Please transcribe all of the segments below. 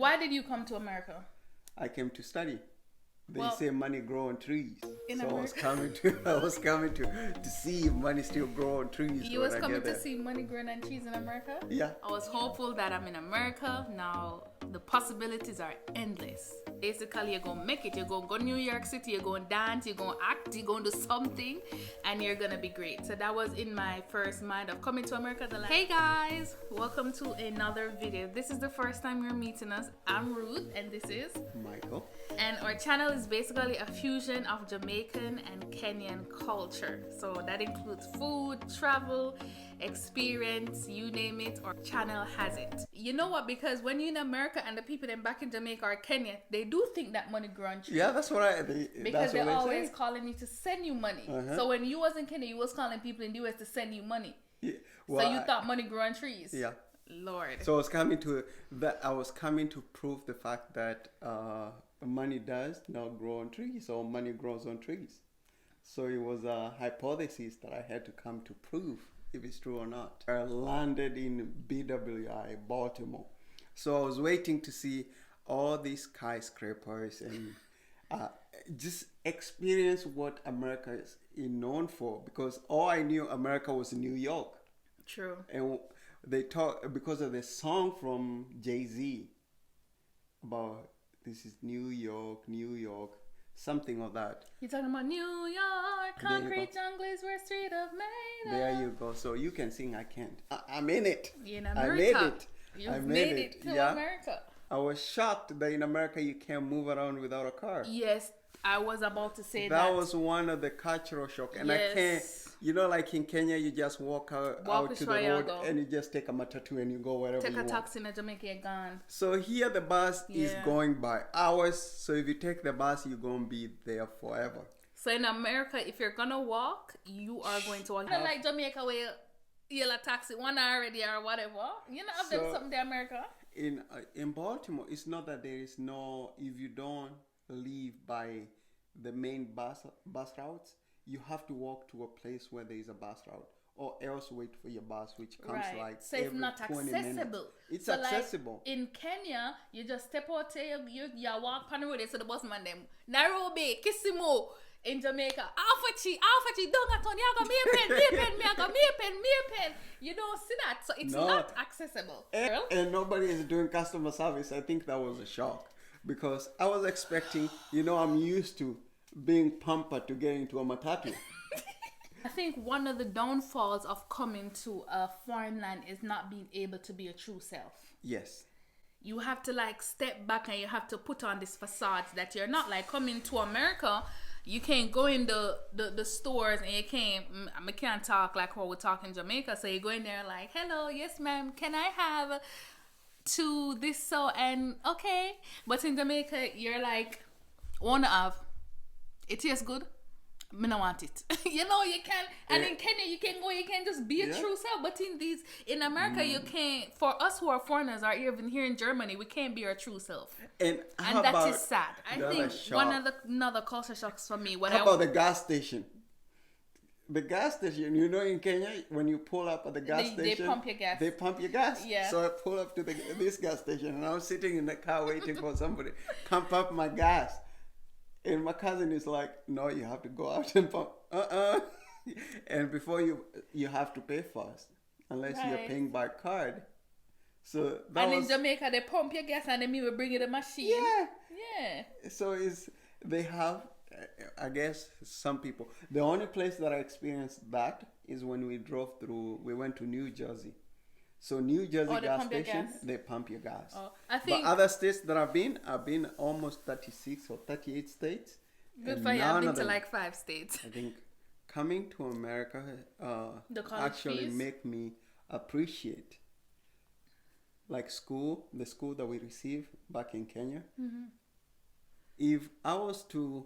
Why did you come to America? I came to study. They Well, say money grow on trees. in So America. I was coming to see if money still grow on trees. You when was I coming get to there. see money growing on trees in America? Yeah. I was hopeful that I'm in America. Now, the possibilities are endless. Basically, you're going to make it. You're going to go to New York City. You're going to dance. You're going to act. You're going to do something. And you're going to be great. So that was in my first mind of coming to America. Hey guys, welcome to another video. This is the first time you're meeting us. I'm Ruth and this is Michael. And our channel is basically a fusion of Jamaican and Kenyan culture. So that includes food, travel, experience, you name it, our channel has it. You know what? Because when you're in America and the people then back in Jamaica or Kenya, they do think that money grows on trees. Yeah, that's what I. Because that's they're what always say. calling you to send you money. Uh-huh. So when you was in Kenya, you was calling people in the US to send you money. Yeah. So you thought money grew on trees. Yeah. Lord. So I was coming to that. I was coming to prove the fact that money does not grow on trees, or money grows on trees. So it was a hypothesis that I had to come to prove if it's true or not. I landed in BWI, Baltimore. So I was waiting to see all these skyscrapers and just experience what America is known for, because all I knew America was New York. True. And they talk because of the song from Jay-Z about this is New York, something of that. You're talking about New York, concrete jungle is where street of made. There you go. So you can sing, I can't. I'm in it. In I America. made it. You've made it to America. I was shocked that in America you can't move around without a car. Yes, I was about to say that. That was one of the cultural shock. And Yes. I can't, like in Kenya, you just walk out to the road and you just take a matatu and you go wherever Take you a want. taxi in Jamaica, you're gone. So here the bus is Yeah. going by hours. So if you take the bus, you're going to be there forever. So in America, if you're gonna walk, you are going to walk. Not like Jamaica where you'll a taxi one hour already or whatever. You know, have them something there, America. In Baltimore, it's not that there is no, if you don't leave by the main bus routes, you have to walk to a place where there is a bus route, or else wait for your bus, which comes like so it's every not 20 accessible. minutes. It's so accessible. Like in Kenya, you just step out there, you walk on the road, so the bus man them. Nairobi, Kisumu. In Jamaica, Alphachi, don't get on, me pen. You don't see that, so it's not accessible. And nobody is doing customer service. I think that was a shock, because I was expecting, I'm used to being pampered to get into a matatu. I think one of the downfalls of coming to a foreign land is not being able to be a true self. Yes. You have to like step back and you have to put on this facade that you're not. Like coming to America, you can't go in the stores and you can't talk like how we talk in Jamaica. So you go in there like, hello, yes ma'am, can I have to this so and okay. But in Jamaica, you're like, wanna have, it tastes good, me no want it. You can, and in Kenya you can just be a true self. But in America you can't. For us who are foreigners, or even here in Germany, we can't be our true self. And that is sad. I think one of the another culture shocks for me. How about the gas station? The gas station, in Kenya, when you pull up at the gas station, they pump your gas. They pump your gas. Yeah. So I pull up to this gas station, and I was sitting in the car waiting for somebody to pump up my gas. And my cousin is like, no, you have to go out and pump. And before you have to pay first, unless you're paying by card. So in Jamaica, they pump your gas and then we will bring you the machine. Yeah. So they have, I guess, some people. The only place that I experienced that is when we went to New Jersey. So New Jersey gas station, they pump your gas. Oh, I think. But other states that I've been almost 36 or 38 states. Good for you. I've been to like 5 states. I think coming to America actually make me appreciate like the school that we received back in Kenya. Mm-hmm. If I was to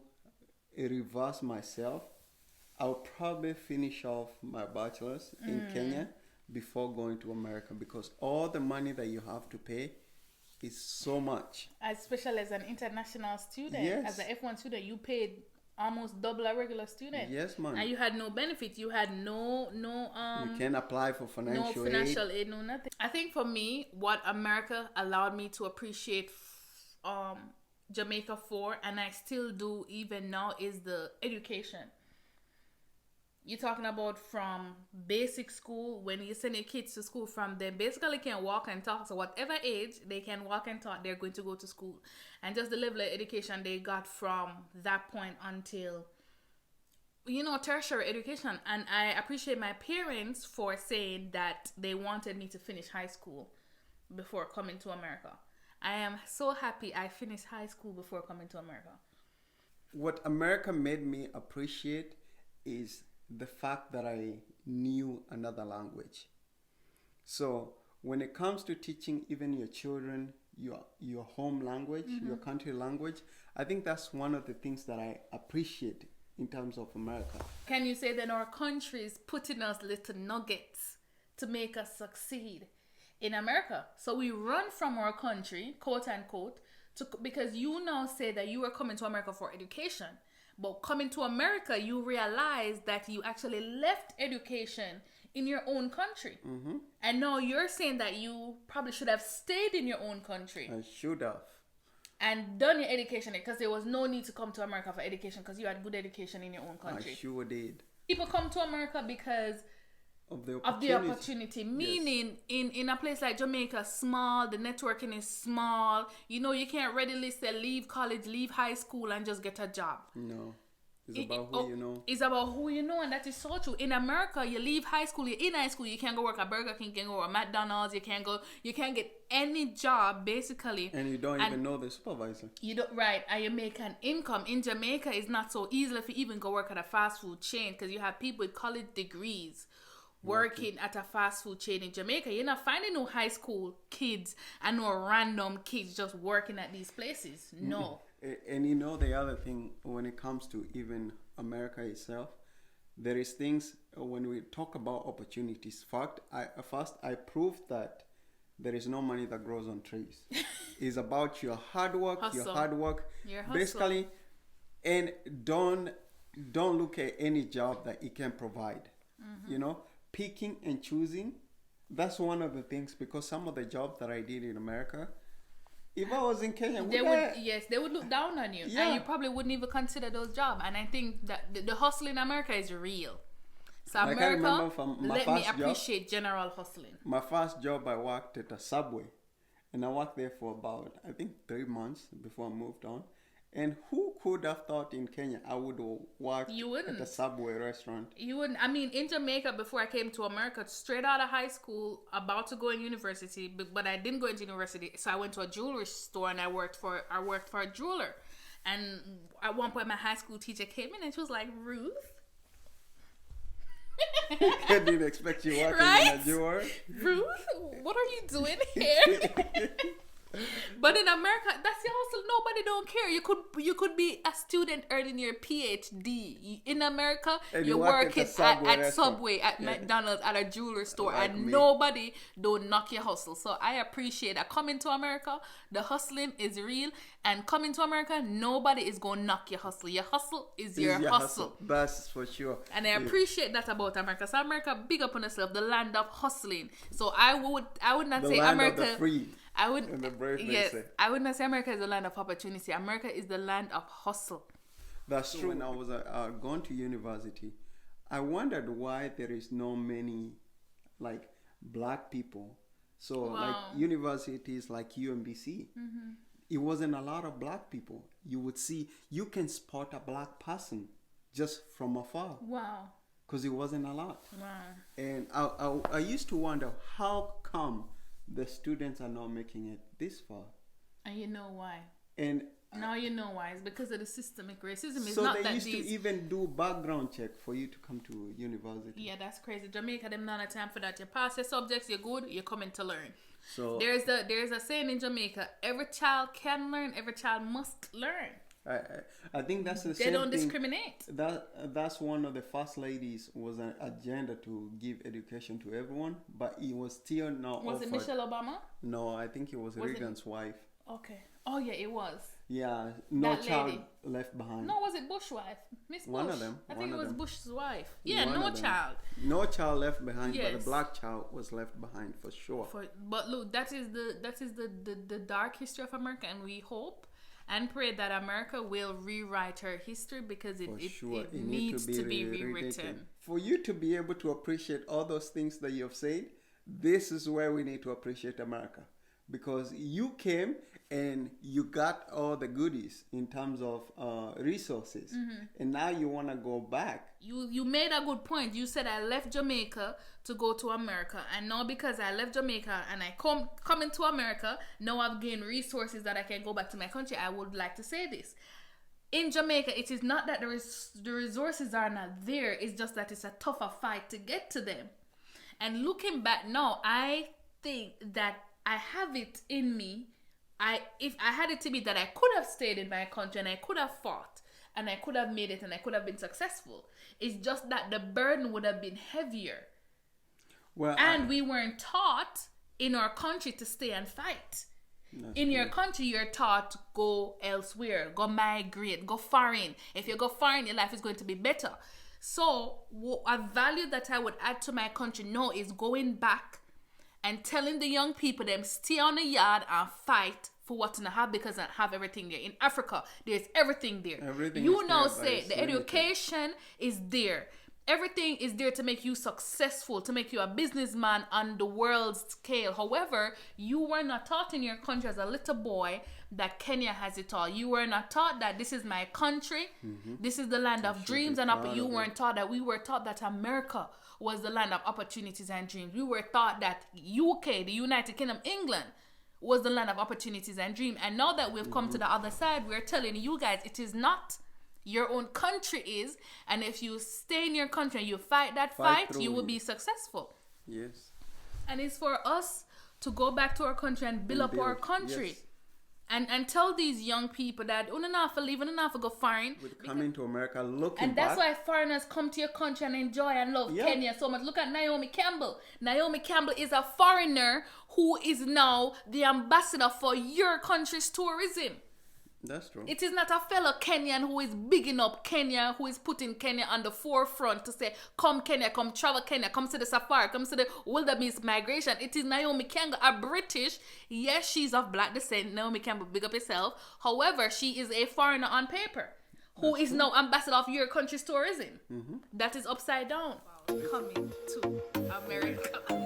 reverse myself, I'll probably finish off my bachelor's in Kenya before going to America, because all the money that you have to pay is so much. Especially as an international student, yes. As an F1 student, you paid almost double a regular student. Yes, man. And you had no benefit. You had no you can't apply for financial aid, no nothing. I think for me, what America allowed me to appreciate Jamaica for, and I still do even now, is the education. You're talking about from basic school, when you send your kids to school, from them basically can walk and talk. So whatever age they can walk and talk, they're going to go to school. And just the level of education they got from that point until, tertiary education. And I appreciate my parents for saying that they wanted me to finish high school before coming to America. I am so happy I finished high school before coming to America. What America made me appreciate is the fact that I knew another language. So when it comes to teaching even your children your home language, your country language, I think that's one of the things that I appreciate in terms of America. Can you say that our country is putting us little nuggets to make us succeed in America? So we run from our country, quote unquote, because you now say that you are coming to America for education. But coming to America, you realize that you actually left education in your own country. And now you're saying that you probably should have stayed in your own country. I should have. And done your education, because there was no need to come to America for education because you had good education in your own country. I sure did. People come to America because of the opportunity. Meaning, yes. in a place like Jamaica, small, the networking is small. You can't readily say leave college, leave high school, and just get a job. No. It's about who you know. It's about who you know, and that is so true. In America, you leave high school, you're in high school, you can't go work at Burger King, you can't go work at McDonald's, you can't get any job, basically. And you don't even know the supervisor. You don't, right, and you make an income. In Jamaica, it's not so easy if you even go work at a fast food chain, because you have people with college degrees working at a fast food chain in Jamaica. You're not finding no high school kids and no random kids just working at these places. No. And the other thing, when it comes to even America itself, there is things when we talk about opportunities. First, I proved that there is no money that grows on trees. It's about your hard work, hustle. Your hard work, your hustle. basically, and don't look at any job that it can provide. Picking and choosing. That's one of the things, because some of the jobs that I did in America, if I was in Kenya, they would look down on you, and you probably wouldn't even consider those jobs. And I think that the hustle in America is real. So America, let me appreciate general hustling. My first job, I worked at a Subway, and I worked there for about, I think, 3 months before I moved on. And who could have thought in Kenya I would work at a Subway restaurant? You wouldn't. I mean, in Jamaica, before I came to America, straight out of high school, about to go in university, but I didn't go into university, so I went to a jewelry store and I worked for a jeweler. And at one point, my high school teacher came in and she was like, "Ruth." I didn't expect you working in a jewelry. Ruth, what are you doing here? But in America, that's the hustle. Nobody don't care. You could be a student earning your PhD. In America, you work at Subway, at McDonald's, at a jewelry store, and nobody don't knock your hustle. So I appreciate that. Coming to America, the hustling is real. And coming to America, nobody is going to knock your hustle. Your hustle is your hustle. That's for sure. And I appreciate that about America. So America, big up on yourself, the land of hustling. So I would not say America. Of the free. I would not say America is the land of opportunity. America is the land of hustle. That's true. When I was going to university, I wondered why there is no many like black people. So like universities like UMBC, it wasn't a lot of black people. You can spot a black person just from afar. Wow. Because it wasn't a lot. Wow. And I used to wonder, how come the students are not making it this far? And you know why. And now you know why. It's because of the systemic racism. It's so not they that used to even do background check for you to come to university. Yeah, that's crazy. Jamaica, them not a time for that. You pass your subjects, you're good, you're coming to learn. So there's a saying in Jamaica: every child can learn, every child must learn. I think that's the same thing. They don't thing. discriminate. That's one of the first ladies was an agenda to give education to everyone, but it was still not. Was it Michelle Obama? No, I think it was Reagan's wife. Okay. Oh yeah, it was. Yeah, no That child lady. left behind. No, was it Bushwife? Miss Bush. One of them, I one think it of was them. Bush's wife. Yeah, One no of them. child. No child left behind, but Yes. the black child was left behind for sure. But look, that is the dark history of America, and we hope and pray that America will rewrite her history because it needs to be rewritten. For you to be able to appreciate all those things that you have said, this is where we need to appreciate America. Because you came and you got all the goodies in terms of resources. And now you want to go back. You made a good point. You said I left Jamaica to go to America, and now because I left Jamaica and I come into America, now I've gained resources that I can go back to my country. I would like to say this. In Jamaica, it is not that the resources are not there. It's just that it's a tougher fight to get to them. And looking back now, I think that I have it in me. If I had it to be that I could have stayed in my country and I could have fought and I could have made it and I could have been successful. It's just that the burden would have been heavier. Well, and we weren't taught in our country to stay and fight. In your country, you're taught to go elsewhere, go migrate, go foreign. If you go foreign, your life is going to be better. So a value that I would add to my country now is going back and telling the young people them stay on the yard and fight for what to have, because I have everything there. In Africa, there's everything there. Everything you is know, there, say the education is there. Everything is there to make you successful, to make you a businessman on the world scale. However, you were not taught in your country as a little boy that Kenya has it all. You were not taught that this is my country, this is the land of dreams and you weren't taught that. We were taught that America was the land of opportunities and dreams. We were taught that UK, the United Kingdom, England, was the land of opportunities and dreams. And now that we've come to the other side, we're telling you guys it is not. Your own country is, and if you stay in your country and you fight that fight, you will be successful. Yes. And it's for us to go back to our country and build up our country. Yes. And tell these young people that enough leave and enough go foreign. With coming to America, looking and that's why foreigners come to your country and enjoy and love Kenya so much. Look at Naomi Campbell. Naomi Campbell is a foreigner who is now the ambassador for your country's tourism. That's true. It is not a fellow Kenyan who is bigging up Kenya, who is putting Kenya on the forefront to say, come Kenya, come travel Kenya, come to the safari, come to the wilderness migration. It is Naomi Campbell, a British. Yes, she's of black descent. Naomi Campbell, big up yourself. However, she is a foreigner on paper who is now ambassador of your country's tourism. That is upside down. Coming to America.